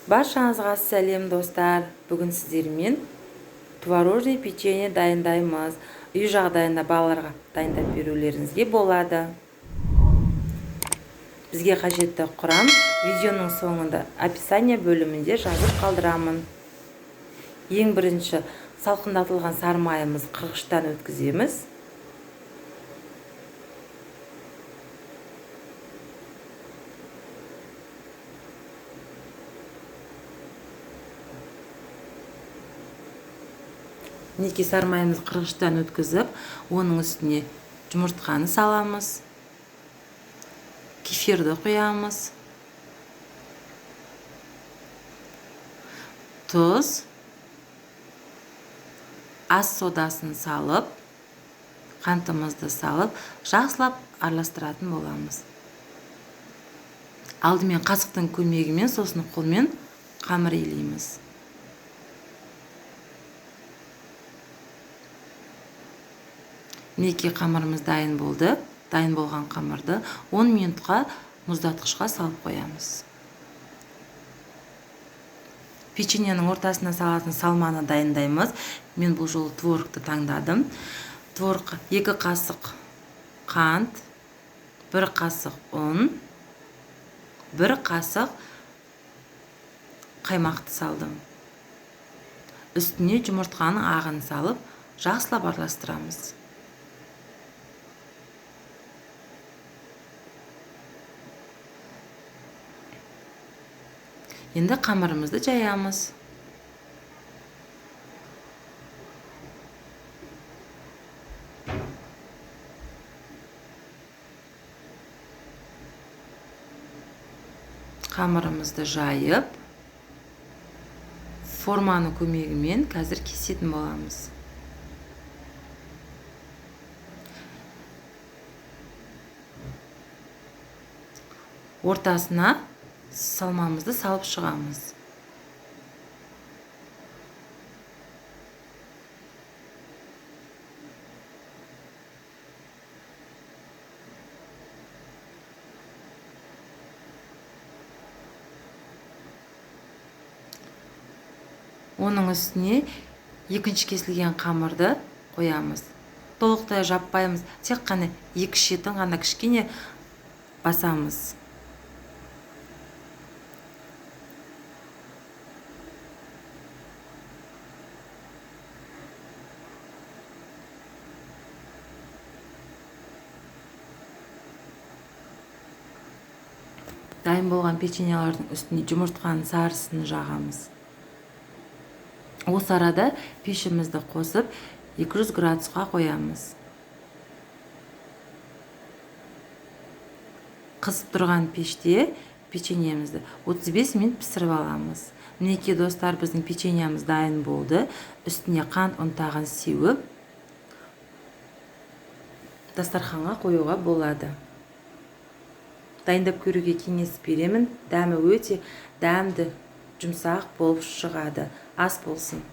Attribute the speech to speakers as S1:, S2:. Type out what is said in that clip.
S1: Баршаңызға сәлем достар. Бүгін сіздермен творожный печенье дайындаймыз. Үй жағдайында балаларға дайындап берулеріңізге болады. Бізге қажетті құрам видеоның соңында описание бөлімінде жазып қалдырамын. Ең бірінші салқындатылған сары майымызды қырғыштан өткіземіз. Мінекей сары майымызды қырғыштан өткізіп, оның үстіне жұмыртқаны саламыз. Кефирді құямыз. Тұз, ас содасын салып, қантымызды салып, жақсылап араластыратын боламыз. Алдымен қасықтың көмегімен, сосын қолмен қамыр илейміз. Мінекей қамырымыз дайын болды. Дайын болған қамырды 10 минутқа мұздатқышқа салып қоямыз. Печеньенің ортасына салатын салманы дайындаймыз. Мен бұл жолы творогты таңдадым. Творог 2 қасық қант, 1 қасық ұн, 1 қасық қаймақты салдым. Үстіне жұмыртқаның ағын салып, жақсылап араластырамыз. Енді қамырымызды жаямыз. Қамырымызды жайып, форманы көмегімен қазір кесетін боламыз. Ортасына салмамызды салып шығамыз. Оның үстіне екінші кесілген қамырды қоямыз. Толықтай жаппаймыз, тек қана екі шетін ғана кішкене басамыз. Дайын болған печеньелердің үстіне жұмыртқаның сарысын жағамыз. Осы арада пешімізді қосып 200 градусқа қоямыз. Қысып тұрған пеште печеньемізді 35 минут пісіріп аламыз. Мінекей достар, біздің печеньеміз дайын болды. Үстіне қант ұнтағын сеуіп, дастарханға қоюға болады. Дайындап көруге кеңес беремін. Дәмі өте дәмді, жұмсақ болып шығады. Ас болсын.